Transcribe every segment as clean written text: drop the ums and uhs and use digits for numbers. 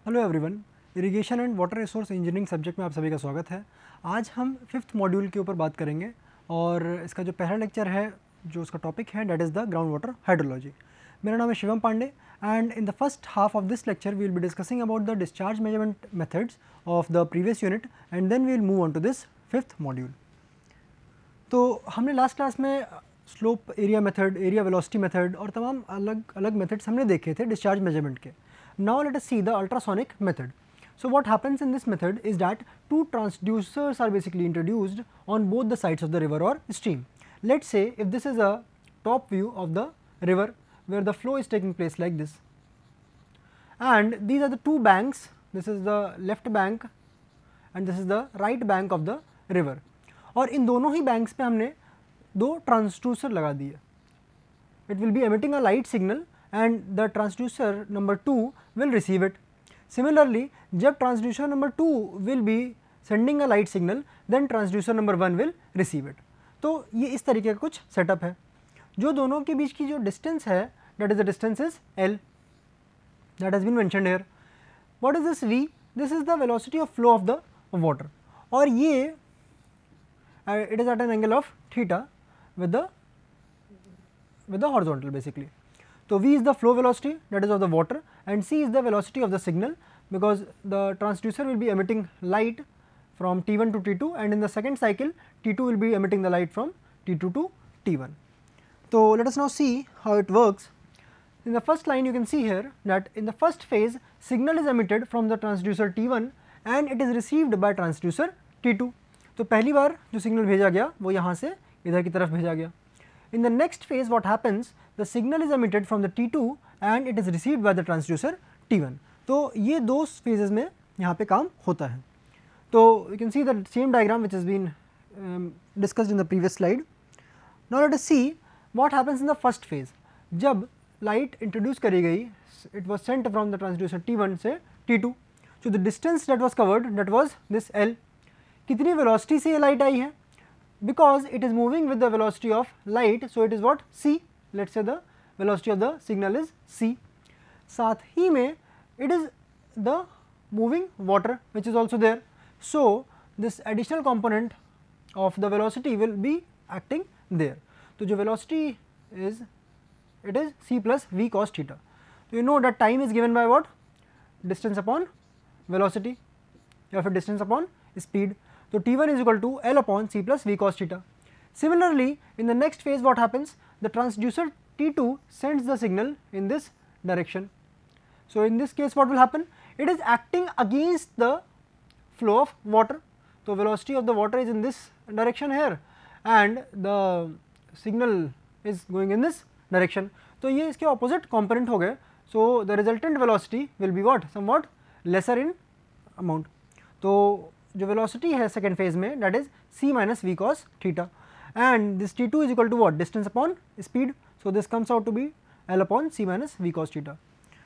Hello everyone, irrigation and water resource engineering subject में आप सभी का स्वागत है। आज हम 5th मॉड्यूल के ऊपर बात करेंगे और इसका जो पहला लेक्चर है, जो उसका टॉपिक है, that is the ground water hydrology. मेरा नाम है Shivam Pandey and in the first half of this lecture we will be discussing about the discharge measurement methods of the previous unit and then we will move on to this 5th module. तो हमने last class में slope area method, area velocity method और तमाम अलग अलग methods हमने देखे थे डिस्चार्ज मेजरमेंट के। Now let us see the ultrasonic method. So what happens in this method is that two transducers are basically introduced on both the sides of the river or stream. Let's say if this is a top view of the river where the flow is taking place like this, and these are the two banks, this is the left bank and this is the right bank of the river, और इन दोनों ही banks पे हमने दो transducer लगा दिए. It will be emitting a light signal and the transducer number 2 will receive it. Similarly, जब transducer number 2 will be sending a light signal, then transducer number 1 will receive it. तो ये इस तरीके का कुछ सेटअप है। जो दोनों के बीच की जो डिस्टेंस है, that is the distance is L, that has been mentioned here. What is this V? This is the velocity of flow of the water. और ये it is at an angle of theta with the horizontal basically. So V is the flow velocity, that is of the water, and C is the velocity of the signal, because the transducer will be emitting light from T1 to T2, and in the second cycle T2 will be emitting the light from T2 to T1. So let us now see how it works. In the first line you can see here that in the first phase signal is emitted from the transducer T1 and it is received by transducer T2. तो पहली बार जो signal भेजा गया वो यहाँ से इधर की तरफ भेजा गया. In the next phase what happens, the signal is emitted from the T2 and it is received by the transducer T1. तो ये दो phases में यहाँ पे काम होता है. तो you can see the same diagram which has been discussed in the previous slide. Now let us see what happens in the first phase. जब light introduce करी गई, it was sent from the transducer T1 से T2. So the distance that was covered, that was this L. कितनी velocity से ये light आई है? Because it is moving with the velocity of light, so it is what? C. Let us say the velocity of the signal is C. साथ ही में it is the moving water which is also there. So this additional component of the velocity will be acting there. तो जो velocity is, it is C plus V cos theta. So you know that time is given by what? Distance upon velocity, या फिर distance upon speed. So T1 is equal to L upon C plus V cos theta. Similarly, in the next phase what happens? The transducer T2 sends the signal in this direction. So in this case what will happen? It is acting against the flow of water. So velocity of the water is in this direction here and the signal is going in this direction. तो ये इसके opposite component हो गए. So the resultant velocity will be what? Somewhat lesser in amount. तो जो velocity है second phase में, that is C minus V cos theta, and this T2 is equal to what? Distance upon speed. So this comes out to be L upon C minus V cos theta.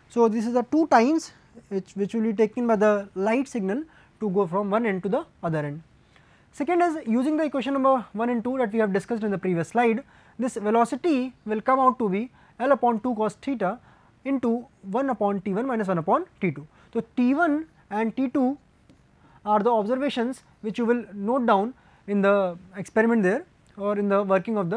So this is the two times which will be taken by the light signal to go from one end to the other end. Second is, using the equation number 1 and 2 that we have discussed in the previous slide, this velocity will come out to be L upon 2 cos theta into 1 upon T1 minus 1 upon T2. So T1 and T2 are the observations which you will note down in the experiment there or in the working of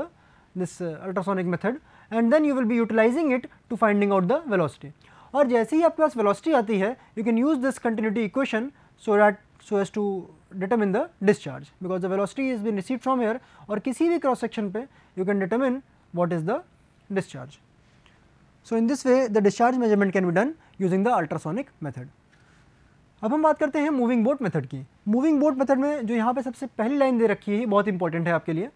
this ultrasonic method, and then you will be utilizing it to finding out the velocity. और जैसे ही आपके पास velocity आती है, you can use this continuity equation so as to determine the discharge, because the velocity has been received from here, और किसी भी cross section पे you can determine what is the discharge. So in this way the discharge measurement can be done using the ultrasonic method. अब हम बात करते हैं moving boat method की. मूविंग बोट मेथड में जो यहाँ पे सबसे पहली लाइन दे रखी है बहुत इंपॉर्टेंट है आपके लिए.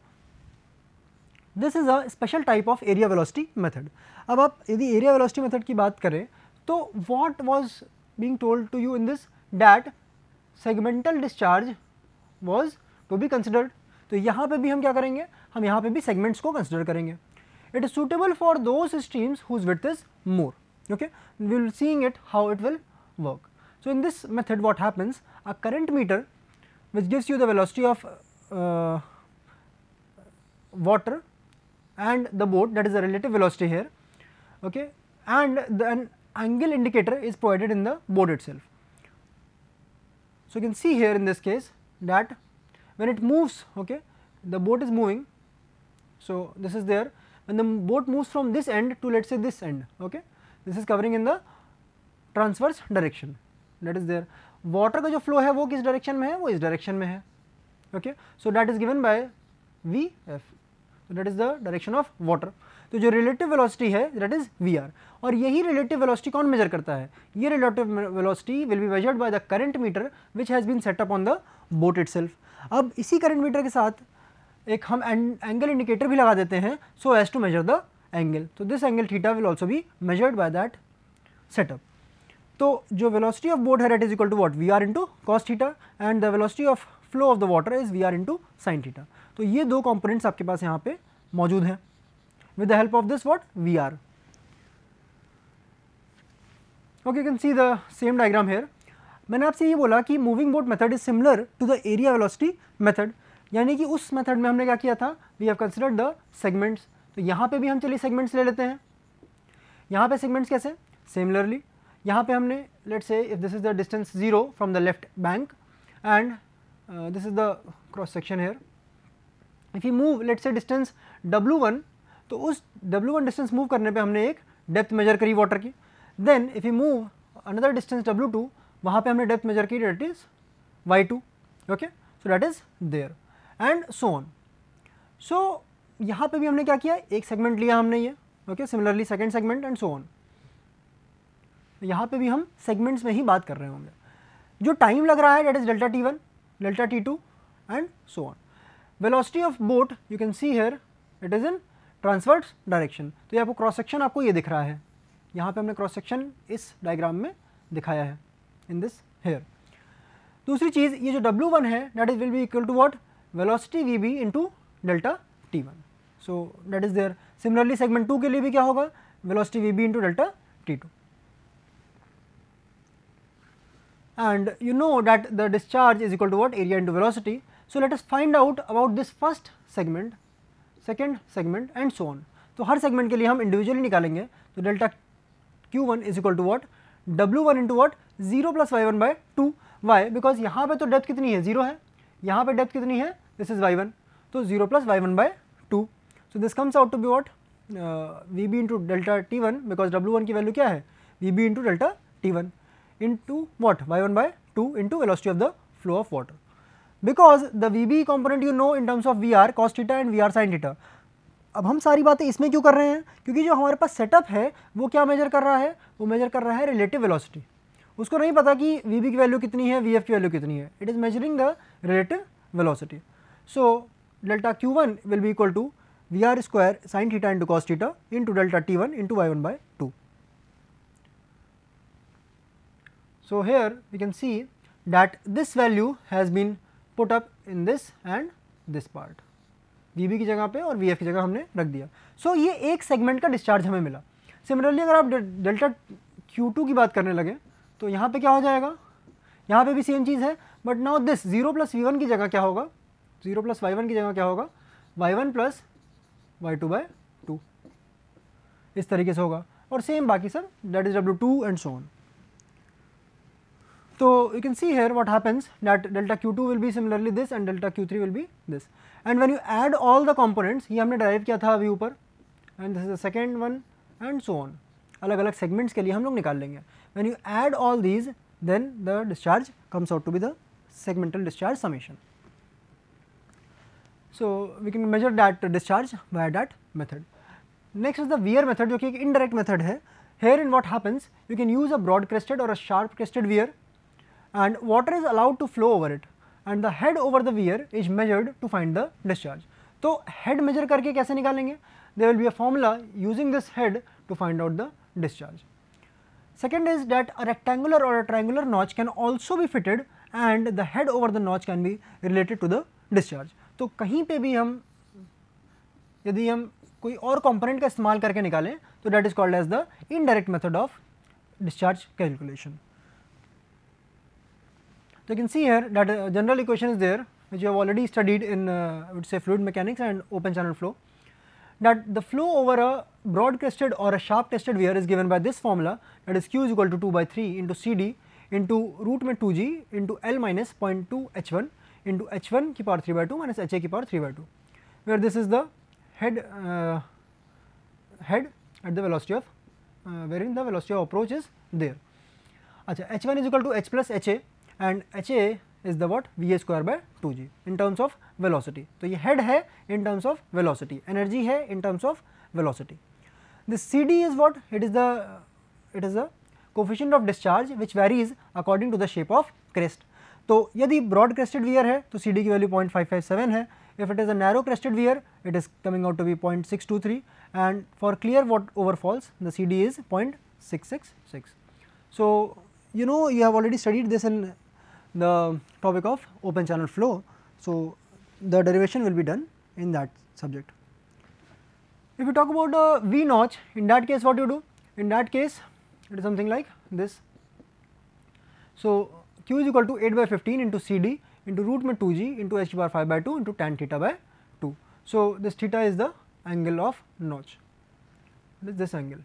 This is a special type of area velocity method. अब आप यदि एरिया वेलोसिटी मेथड की बात करें तो what was being told to you in this, that segmental discharge was to be considered. तो यहाँ पे भी हम क्या करेंगे, हम यहाँ पे भी सेगमेंट्स को कंसिडर करेंगे. It is suitable for those streams whose width is more. Okay, we will seeing it how it will work. So in this method what happens, a current meter which gives you the velocity of water and the boat, that is the relative velocity here, okay, and an angle indicator is provided in the board itself. So, you can see here in this case that when it moves, okay, the boat is moving. So, this is there, when the boat moves from this end to, let us say, this end, okay, this is covering in the transverse direction, that is there. Water का जो flow है वो किस direction में है, वो इस direction में है, okay. So, that is given by Vf, so that is the direction of water. तो जो relative velocity है that is Vr, और यही relative velocity कौन measure करता है, ये relative velocity will be measured by the current meter which has been set up on the boat itself. अब इसी current meter के साथ एक हम angle indicator भी लगा देते हैं so as to measure the angle. So, this angle theta will also be measured by that setup. तो जो velocity of boat है that is equal to what, Vr into cos theta, and the velocity of flow of the water is Vr into sin theta. तो ये दो components आपके पास यहाँ पे मौजूद हैं with the help of this what, Vr. Okay, you can see the same diagram here. मैंने आपसे ये बोला कि moving boat method is similar to the area velocity method, यानी कि उस मेथड में हमने क्या किया था, we have considered the segments. तो यहाँ पे भी हम चलिए सेगमेंट्स ले लेते हैं. यहाँ पे सेगमेंट्स कैसे, सिमिलरली यहाँ पे हमने let's say if this is the distance 0 from the left bank and this is the cross section here. If you move let's say distance W1, तो उस W1 डिस्टेंस मूव करने पे हमने एक डेप्थ मेजर करी वाटर की. Then if you move another distance W2, वहाँ पे हमने डेप्थ मेजर की, that is Y2, okay. So that is there and so on. So यहाँ पे भी हमने क्या किया, एक सेगमेंट लिया हमने ये, okay, similarly second segment and so on. यहाँ पे भी हम सेगमेंट्स में ही बात कर रहे होंगे. जो टाइम लग रहा है that is delta T1, delta T2 and so on. Velocity of boat you can see here it is in transverse direction. तो ये आपको क्रॉस सेक्शन आपको ये दिख रहा है, यहाँ पे हमने क्रॉस सेक्शन इस डायग्राम में दिखाया है इन दिस हेयर. दूसरी चीज़, ये जो W1 है that is will be equal to what, velocity VB into delta T1. So that is there. Similarly segment 2 के लिए भी क्या होगा, velocity VB into delta T2. And you know that the discharge is equal to what, area into velocity. So let us find out about this first segment, second segment and so on. तो हर segment के लिए हम individually निकालेंगे. तो delta Q1 is equal to what, W1 into what, 0 plus Y1 by 2. Why? Because यहाँ पे तो depth कितनी है, 0 है, यहाँ पे डेप्थ कितनी है, this is Y1, तो 0 plus Y1 by 2. So this comes out to be what, VB into delta T1, because W1 की वैल्यू क्या है, VB into delta T1 into what, Y1 by 2 into velocity of the flow of water. Because the VB component you know in terms of VR cos theta and VR sin theta. अब हम सारी बातें इसमें क्यों कर रहे हैं, क्योंकि जो हमारे पास सेटअप है वो क्या मेजर कर रहा है, वो मेजर कर रहा है रिलेटिव वेलोसिटी. उसको नहीं पता कि VB की वैल्यू कितनी है, VF की वैल्यू कितनी है. It is measuring the relative velocity. So delta Q1 will be equal to VR square sin theta into cos theta into delta T1 into Y1 by 2. So here we can see that this value has been put up in this and this part. VB की जगह पे और VF की जगह हमने रख दिया. So ये एक सेगमेंट का डिस्चार्ज हमें मिला. सिमिलरली अगर आप डेल्टा Q2 की बात करने लगे तो यहाँ पे क्या हो जाएगा, यहाँ पे भी सेम चीज़ है, but now this 0 plus V1 की जगह क्या होगा, 0 प्लस Y1 की जगह क्या होगा, Y1 प्लस Y2 बाय 2, इस तरीके से होगा. और सेम बाकी सब that is W2 and so on. So you can see here what happens, that delta Q2 will be similarly this and delta Q3 will be this. And when you add all the components, ये हमने derive किया था अभी ऊपर, and this is the second one and so on. अलग अलग segments के लिए हम लोग निकाल लेंगे. When you add all these, then the discharge comes out to be the segmental discharge summation. So we can measure that discharge by that method. Next is the weir method, जो कि एक indirect method है. Herein what happens, you can use a broad crested or a sharp crested weir and water is allowed to flow over it and the head over the weir is measured to find the discharge. तो head measure करके कैसे निकालेंगे, there will be a formula using this head to find out the discharge. Second is that a rectangular or a triangular notch can also be fitted and the head over the notch can be related to the discharge. तो कहीं पे भी हम यदि हम कोई और component का इस्तेमाल करके निकालें तो that is called as the indirect method of discharge calculation. So you can see here that a general equation is there which you have already studied in I would say fluid mechanics and open channel flow, that the flow over a broad crested or a sharp crested weir is given by this formula, that is Q is equal to 2 by 3 into CD into root में 2g into L minus 0.2 h1 into h1 की power 3/2 minus ha की power 3/2, where this is the head at the velocity of wherein the velocity of approach is there. अच्छा, h1 is equal to h plus ha and ha is the what va square by 2g in terms of velocity. तो ये head है in terms of velocity, energy है in terms of velocity. This cd is what? It is the coefficient of discharge which varies according to the shape of crest. तो यदि broad crested weir है तो cd की value 0.557 है. If it is a narrow crested weir, it is coming out to be 0.623, and for clear overfalls the CD is 0.666. So you know, you have already studied this in the topic of open channel flow, so the derivation will be done in that subject. If you talk about a V notch, in that case what you do? In that case it is something like this. So Q is equal to 8 by 15 into CD into root में 2g into h bar 5/2 into tan theta by 2. So this theta is the angle of notch, it is this angle.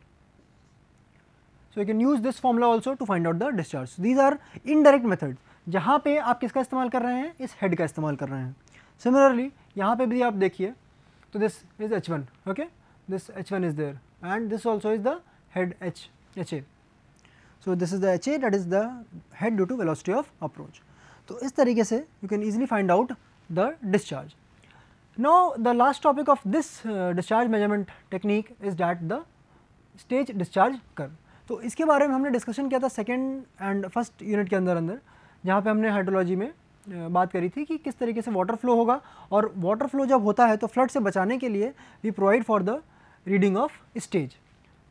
So you can use this formula also to find out the discharge. These are indirect methods जहाँ पे आप किसका इस्तेमाल कर रहे हैं, इस head का इस्तेमाल कर रहे हैं. Similarly यहाँ पे भी आप देखिए तो this is h1, okay, this h1 is there and this also is the head ha. So this is the ha, that is the head due to velocity of approach. तो इस तरीके से you can easily find out the discharge. Now the last topic of this discharge measurement technique is that the stage discharge curve. तो इसके बारे में हमने discussion किया था सेकेंड एंड फर्स्ट यूनिट के अंदर जहाँ पे हमने हाइड्रोलॉजी में बात करी थी कि किस तरीके से वाटर फ्लो होगा, और वाटर फ्लो जब होता है तो फ्लड से बचाने के लिए we provide for the reading of stage.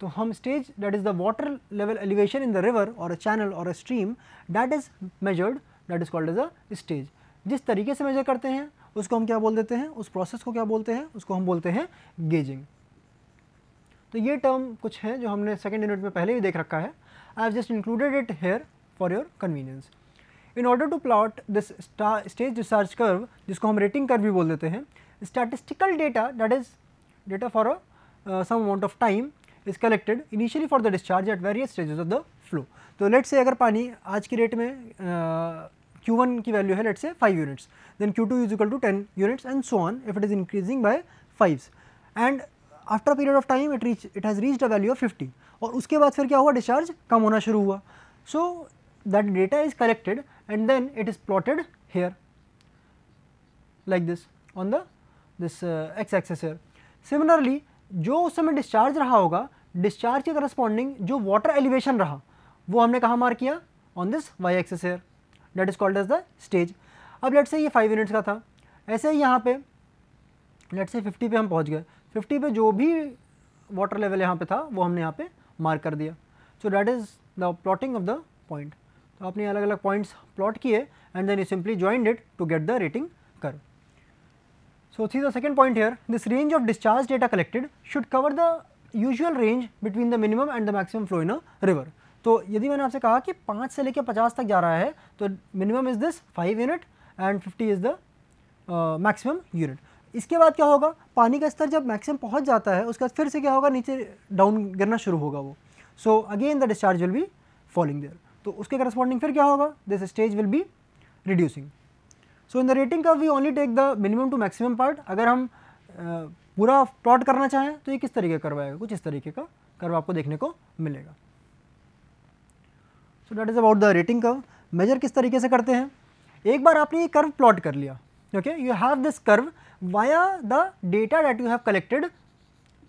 तो हम stage that is the water level elevation in the river और अ चैनल और a stream that is measured, that is called as a stage. जिस तरीके से मेजर करते हैं उसको हम क्या बोल देते हैं, उस प्रोसेस को क्या बोलते हैं, उसको हम बोलते हैं गेजिंग. तो ये टर्म कुछ है जो हमने सेकेंड यूनिट में पहले ही देख रखा है. I have just included it here for your convenience. In order to plot this stage discharge curve, जिसको हम रेटिंग कर्व भी बोल देते हैं, statistical data that is data for some amount of time is collected initially for the discharge at various stages of the flow. तो let's say अगर पानी आज की रेट में Q1 की वैल्यू है let's say 5 units, then Q2 is equal to 10 units and so on if it is increasing by 5 and after period of time it has reached a value of 50, और उसके बाद फिर क्या हुआ, discharge कम होना शुरू हुआ. So that data is collected and then it is plotted here like this on the this X axis here. Similarly जो उस समय डिस्चार्ज रहा होगा, डिस्चार्ज के करस्पॉन्डिंग जो वाटर एलिवेशन रहा वो हमने कहाँ मार्क किया, on this Y axis here, that is called as the stage. अब लेट्स से ये 5 यूनिट्स का था, ऐसे ही यहाँ पे लेट्स से 50 पे हम पहुँच गए. 50 पे जो भी वाटर लेवल यहाँ पे था वो हमने यहाँ पे मार्क कर दिया. So that is the plotting of the point. तो आपने अलग अलग पॉइंट्स प्लॉट किए and then you simply joined it to get the rating curve. So see the second point here, this range of discharge data collected should cover the usual range between the minimum and the maximum flow in a river. तो यदि मैंने आपसे कहा कि 5 से लेकर 50 तक जा रहा है तो minimum is this 5 unit and 50 is the maximum unit. इसके बाद क्या होगा, पानी का स्तर जब मैक्सिमम पहुंच जाता है उसके बाद फिर से क्या होगा, नीचे डाउन गिरना शुरू होगा वो. So again the discharge will be falling there. तो उसके करस्पॉन्डिंग फिर क्या होगा, this stage will be reducing. So in the rating curve we only take the minimum to maximum part. अगर हम पूरा प्लॉट करना चाहें तो ये किस तरीके का कर्व आएगा, कुछ इस तरीके का कर्व आपको देखने को मिलेगा. So that is about the rating curve. Measure किस तरीके से करते हैं, एक बार आपने ये कर्व प्लॉट कर लिया, okay, you have this curve via the data that you have collected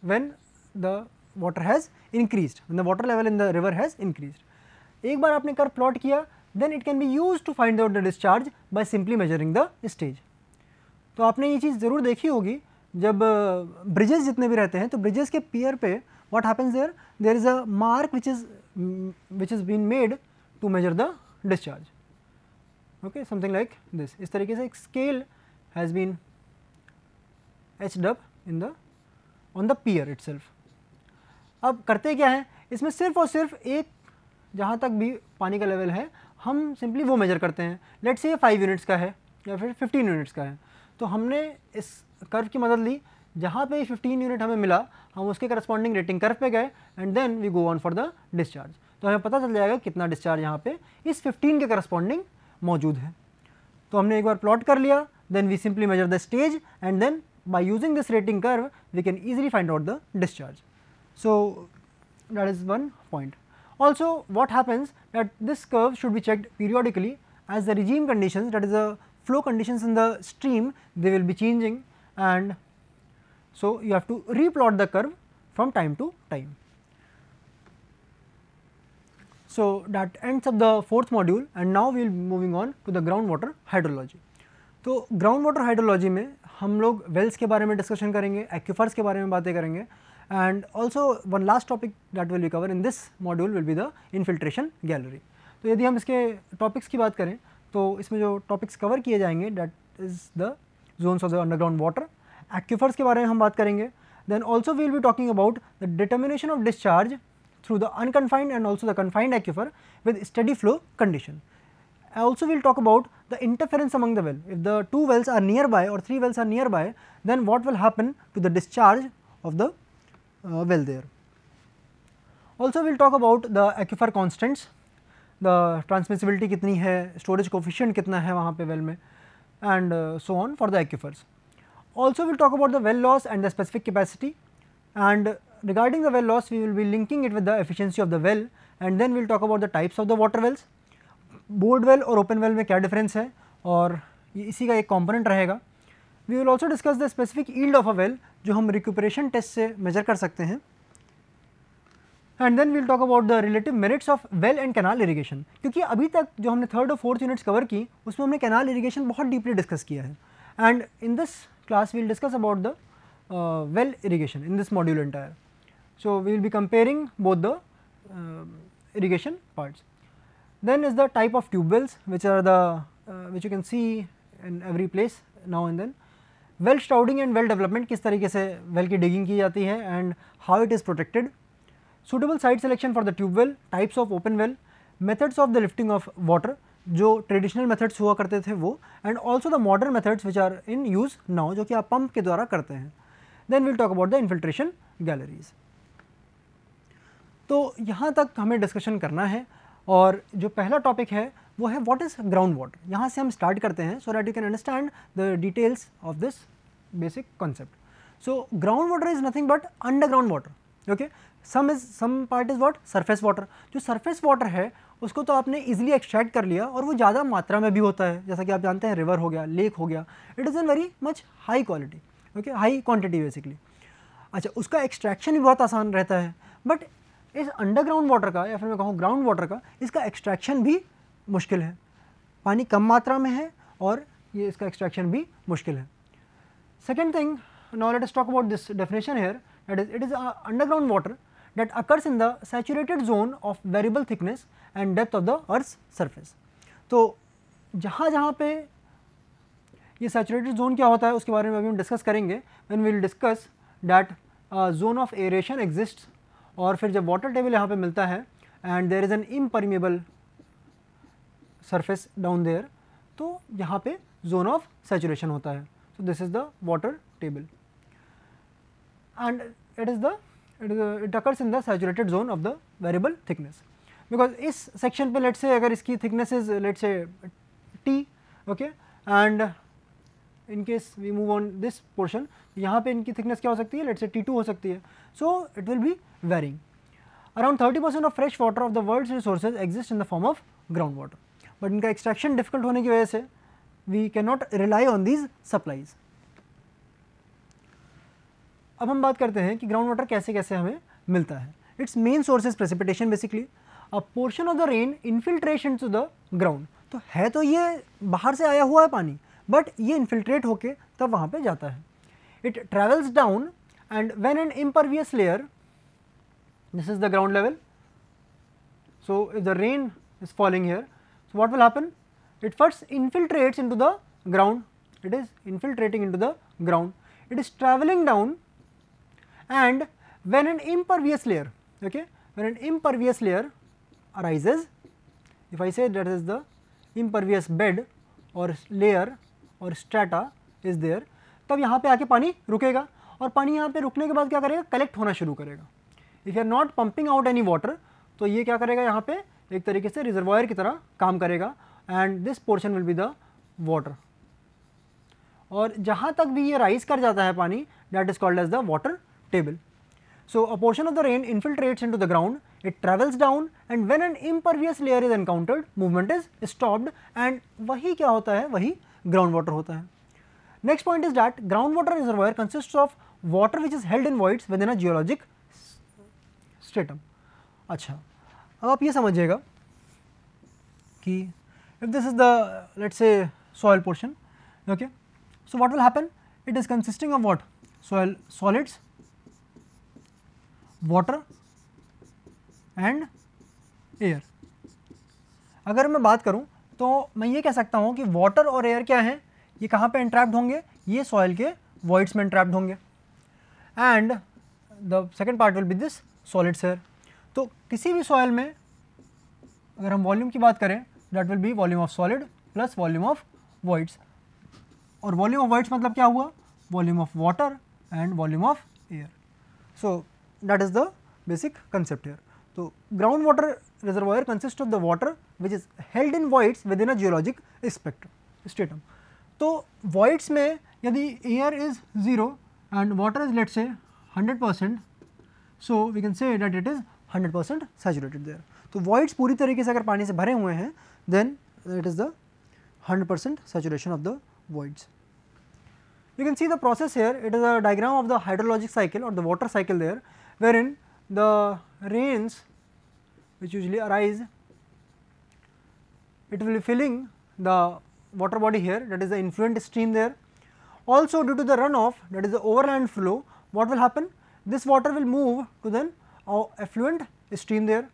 when the water has increased, when the water level in the river has increased. एक बार आपने कर्व प्लॉट किया, then it can be used to find out the discharge by simply measuring the stage. तो आपने ये चीज़ ज़रूर देखी होगी जब ब्रिजेस जितने भी रहते हैं तो ब्रिजेस के पियर पे what happens there is a mark which is being made to measure the discharge. Okay, something like this. इस तरीके से एक scale has been etched up on the pier itself. अब करते क्या है, इसमें सिर्फ और सिर्फ एक जहाँ तक भी पानी का लेवल है हम सिंपली वो मेजर करते हैं. लेट्स से ये 5 यूनिट्स का है या फिर 15 यूनिट्स का है, तो हमने इस कर्व की मदद ली, जहाँ पे 15 यूनिट हमें मिला हम उसके करस्पॉन्डिंग रेटिंग कर्व पे गए and then we go on for the discharge. तो हमें पता चल जाएगा कितना डिस्चार्ज यहाँ पे इस 15 के करस्पॉन्डिंग मौजूद है। तो हमने एक बार प्लॉट कर लिया, then we simply measure the stage and then by using this rating curve we can easily find out the discharge. So that is one point. Also what happens that this curve should be checked periodically as the regime conditions, that is the flow conditions in the stream, they will be changing, and so you have to replot the curve from time to time. So that ends up the fourth module, and now we will be moving on to the groundwater hydrology. तो ground water hydrology में हम लोग Wales के बारे में discussion करेंगे, एक्यूफर्स के बारे में बातें करेंगे, and also one last topic that will be cover in this module will be the infiltration gallery. तो यदि हम इसके टॉपिक्स की बात करें तो इसमें जो टॉपिक्स कवर किए जाएंगे that is the zones of the underground water. Aquifers के बारे में हम बात करेंगे. Then also we will be talking about the determination of discharge through the unconfined and also the confined aquifer with steady flow condition. Also we will talk about the interference among the well. If the two wells are nearby or three wells are nearby, then what will happen to the discharge of the well there. Also we will talk about the aquifer constants, the transmissibility कितनी है, storage coefficient कितना है वहाँ पे well में, and so on for the aquifers. Also we will talk about the well loss and the specific capacity, and regarding the well loss we will be linking it with the efficiency of the well, and then we will talk about the types of the water wells. Board well और open well में क्या difference है और ये इसी का एक component रहेगा. We will also discuss the specific yield of a well जो हम रिक्यूपरेशन टेस्ट से मेजर कर सकते हैं, and then we will talk about the relative merits of well and canal irrigation. क्योंकि अभी तक जो हमने थर्ड और फोर्थ यूनिट्स कवर की उसमें हमने कैनाल इरिगेशन बहुत डीपली डिस्कस किया है, and in this class we will discuss about the well irrigation in this module entire. So we will be comparing both the irrigation parts. Then is the type of tube wells which are the which you can see in every place now and then. Well shrouding and well development, किस तरीके से well की digging की जाती है and how it is protected. Suitable site selection for the tube well, types of open well, methods of the lifting of water, जो traditional methods हुआ करते थे वो, and also the modern methods which are in use now, जो कि आप pump के द्वारा करते हैं. Then we will talk about the infiltration galleries. तो यहाँ तक हमें discussion करना है, और जो पहला टॉपिक है वो है व्हाट इज़ ग्राउंड वाटर. यहाँ से हम स्टार्ट करते हैं so that you can understand the details of this basic concept. So ground water is nothing but underground water. Okay, some part is what surface water. जो surface water है उसको तो आपने इजीली एक्सट्रैक्ट कर लिया और वो ज़्यादा मात्रा में भी होता है, जैसा कि आप जानते हैं रिवर हो गया, लेक हो गया, it is in very much high quality, okay, high quantity basically. अच्छा, उसका एक्सट्रैक्शन भी बहुत आसान रहता है, बट इस अंडरग्राउंड वाटर का या फिर मैं कहूँ ग्राउंड वाटर का इसका एक्सट्रैक्शन भी मुश्किल है. पानी कम मात्रा में है और ये इसका एक्सट्रैक्शन भी मुश्किल है. Second thing, now let us talk about this definition here, that is it is underground water that occurs in the saturated zone of variable thickness and depth of the earth's surface. तो जहाँ जहाँ पे ये saturated zone क्या होता है उसके बारे में अभी हम डिस्कस करेंगे when we will discuss that zone of aeration exists. और फिर जब वाटर टेबल यहाँ पे मिलता है and there is an impermeable surface down there, तो यहाँ पे जोन ऑफ सैचुरेशन होता है. So this is the water table and it occurs in the saturated zone of the variable thickness. Because इस सेक्शन पे लेट से अगर इसकी thickness is let say T, okay, and in case we move on this portion, यहाँ पे इनकी thickness क्या हो सकती है, लेट से T2 हो सकती है. So it will be varying. Around 30% of fresh water of the world's resources exist in the form of ground water, but इनका एक्सट्रैक्शन डिफिकल्ट होने की वजह से we can not rely on these supplies. अब हम बात करते हैं कि ग्राउंड वाटर कैसे कैसे हमें मिलता है. Its main source is precipitation, basically a portion of the rain infiltration to the ground. तो है तो ये बाहर से आया हुआ है पानी, बट ये इन्फिल्ट्रेट होके तब वहाँ पे जाता है. It travels down and when an impervious layer, this is the ground level, so if the rain is falling here, so what will happen, it first infiltrates into the ground, it is infiltrating into the ground, it is traveling down, and when an impervious layer, okay, when an impervious layer arises, if I say that is the impervious bed or layer or strata is there, तब यहाँ पे आके पानी रुकेगा और पानी यहाँ पे रुकने के बाद क्या करेगा, कलेक्ट होना शुरू करेगा. If you are not pumping out any water, तो ये क्या करेगा यहाँ पे एक तरीके से रिजर्वायर की तरह काम करेगा and this portion will be the water. और जहाँ तक भी ये राइज कर जाता है पानी that is called as the water table. So a portion of the rain infiltrates into the ground, it travels down and when an impervious layer is encountered, movement is stopped and वही क्या होता है, वही ground water होता है। Next point is that groundwater reservoir consists of water which is held in voids within a geologic stratum। अच्छा, अब आप ये समझिएगा कि if this is the let's say soil portion, okay, so what will happen? It is consisting of what? Soil solids, water and air. अगर मैं बात करूं तो मैं ये कह सकता हूं कि वाटर और एयर क्या है, ये कहाँ पे एंट्रैप्ड होंगे, ये सॉइल के वॉइड्स में एंट्रैप्ड होंगे and the second part will be this solids air. तो किसी भी सॉइल में अगर हम वॉल्यूम की बात करें that will be volume of solid plus volume of voids, और वॉल्यूम ऑफ वॉइड्स मतलब क्या हुआ, volume of water and volume of air. So that is the basic concept here. So ground water reservoir consists of the water which is held in voids within a geologic stratum. तो voids में यदि air is 0 and water is let's say 100%, so we can say that it is 100% saturated there. तो voids पूरी तरीके से अगर पानी से भरे हुए हैं then it is the 100% saturation of the voids. You can see the process here, it is a diagram of the hydrologic cycle or the water cycle there, wherein the rains which usually arise, it will be filling the water body here, that is the influent stream there. Also due to the runoff, that is the overland flow, what will happen? This water will move to then affluent stream there,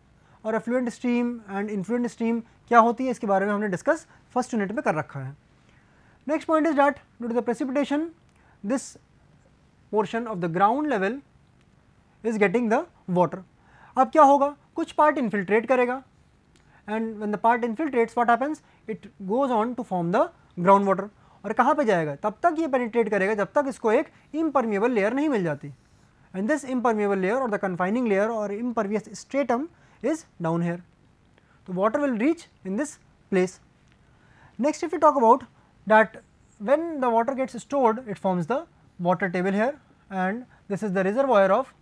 और affluent stream and influent stream क्या होती है इसके बारे में हमने discuss first unit में कर रखा है। Next point is that due to the precipitation, this portion of the ground level is getting the water. अब क्या होगा, कुछ पार्ट इन्फिल्ट्रेट करेगा and when the part infiltrates what happens, it goes on to form the ground water. और कहाँ पे जाएगा, तब तक ये पेनिट्रेट करेगा जब तक इसको एक इम्परमिएबल लेयर नहीं मिल जाती, एंड दिस इम्परमिएबल लेयर और द कन्फाइनिंग लेयर और impervious stratum is down here. तो water will reach in this place. Next if you talk about that when the water gets stored, it forms the water table here and this is the reservoir of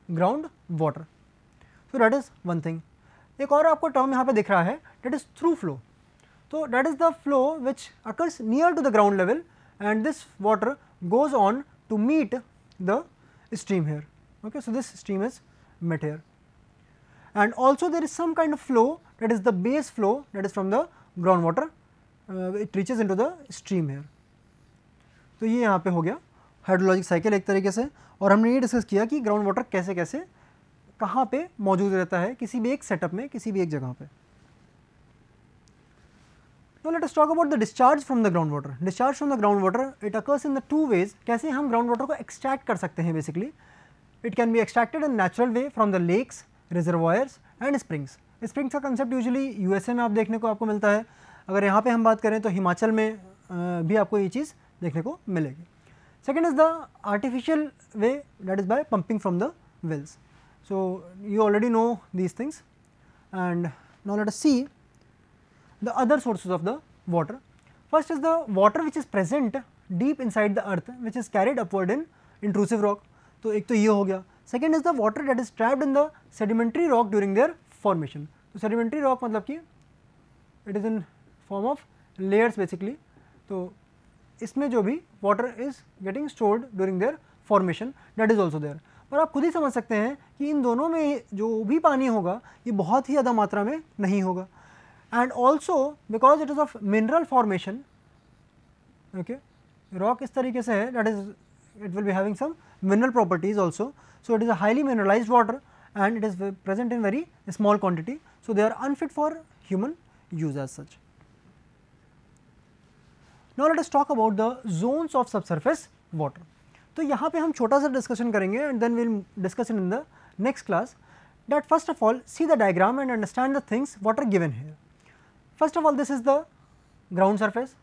ground water. So that is one thing. एक और आपको term यहाँ पे दिख रहा है, that is through flow. So that is the flow which occurs near to the ground level and this water goes on to meet the stream here. Okay, so this stream is met here. And also there is some kind of flow, that is the base flow, that is from the groundwater, it reaches into the stream here. तो ये यहाँ पे हो गया hydrologic cycle एक तरीके से, और हमने ये डिस्कस किया कि ग्राउंड वाटर कैसे कैसे कहाँ पे मौजूद रहता है किसी भी एक सेटअप में, किसी भी एक जगह पे। Now let us talk about the discharge from the groundwater. Discharge from the groundwater, it occurs in the two ways. कैसे हम ग्राउंड वाटर को एक्सट्रैक्ट कर सकते हैं basically, it can be extracted in natural way from the lakes, reservoirs and springs. Springs का concept usually USA में आप देखने को आपको मिलता है, अगर यहाँ पे हम बात करें तो हिमाचल में भी आपको ये चीज़ देखने को मिलेगी। Second is the artificial way, that is by pumping from the wells. So you already know these things and now let us see the other sources of the water. First is the water which is present deep inside the earth which is carried upward in intrusive rock. तो एक तो ये हो गया। Second is the water that is trapped in the sedimentary rock during their formation. तो sedimentary rock मतलब कि it is in form of layers basically, तो इसमें जो भी water is getting stored during their formation that is also there. और आप खुद ही समझ सकते हैं कि इन दोनों में जो भी पानी होगा ये बहुत ही ज़्यादा मात्रा में नहीं होगा, and also because it is of mineral formation. Okay, rock इस तरीके से है that is it will be having some mineral properties also, so it is a highly mineralized water and it is present in very small quantity, so they are unfit for human use as such. Now let us talk about the zones of subsurface water. तो यहाँ पे हम छोटा सा discussion करेंगे and then we'll discuss it in the next class. That first of all see the diagram and understand the things what are given here. First of all, this is the ground surface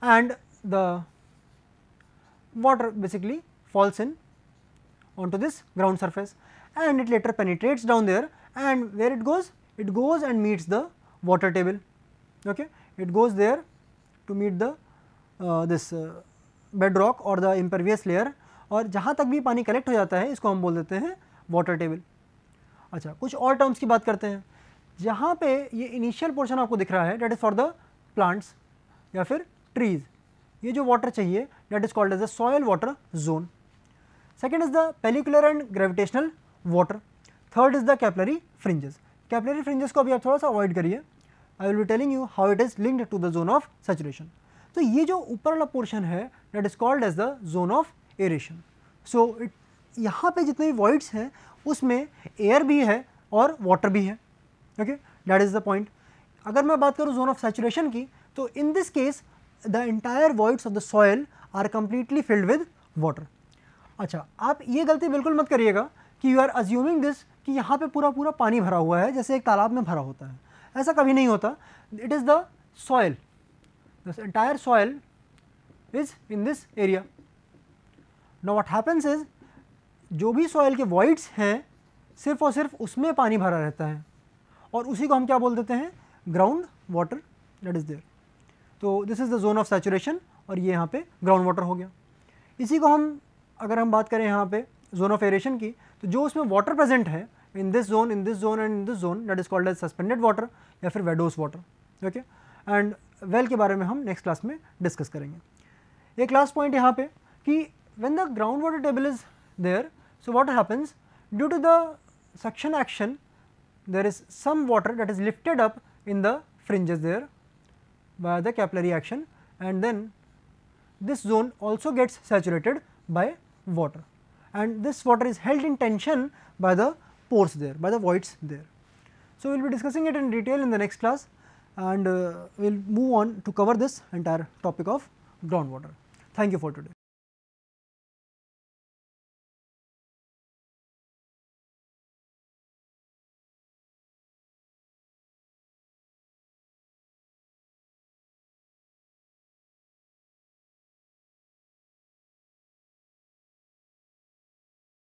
and the water basically falls in onto this ground surface and it later penetrates down there and where it goes? It goes and meets the water table. Okay, it goes there to meet the this bedrock or the impervious layer, और जहाँ तक भी पानी collect हो जाता है इसको हम बोल देते हैं वाटर टेबल. अच्छा, कुछ और टर्म्स की बात करते हैं. जहाँ पे ये इनिशियल पोर्शन आपको दिख रहा है that is for the plants या फिर ट्रीज, ये जो वाटर चाहिए that is called as the soil water zone. Second is the pellicular and gravitational water. Third is the capillary fringes. Capillary fringes को अभी आप थोड़ा सा अवॉइड करिए. I will be telling you how it is linked to the zone of saturation. तो ये जो ऊपर वाला पोर्शन है that is called as the zone of aeration. So it यहाँ पे जितने भी वॉइड्स हैं उसमें एयर भी है और वाटर भी है. Okay, that is the point. अगर मैं बात करूँ जोन ऑफ सैचुरेशन की, तो in this case the entire voids of the soil are completely filled with water. अच्छा, आप ये गलती बिल्कुल मत करिएगा कि यू आर अज्यूमिंग दिस कि यहाँ पे पूरा पूरा पानी भरा हुआ है जैसे एक तालाब में भरा होता है. ऐसा कभी नहीं होता. It is the soil, the entire soil is in this area. Now what happens is, जो भी सॉयल के वॉइड्स हैं सिर्फ और सिर्फ उसमें पानी भरा रहता है और उसी को हम क्या बोल देते हैं? Ground water that is there. तो this is the zone of saturation और ये यहाँ पे ग्राउंड वाटर हो गया. इसी को हम अगर हम बात करें यहाँ पे जोन ऑफ एरेशन की, तो जो उसमें वाटर प्रेजेंट है in this zone and in this zone that is called as suspended water या फिर vadose water. Okay, and well के बारे में हम नेक्स्ट क्लास में डिस्कस करेंगे. एक लास्ट पॉइंट यहाँ पे कि when the ground water table is there, so what happens, due to the suction action there is some water that is lifted up in the fringes there by the capillary action, and then this zone also gets saturated by water, and this water is held in tension by the pores there, by the voids there. So we will be discussing it in detail in the next class, and we will move on to cover this entire topic of groundwater. Thank you for today.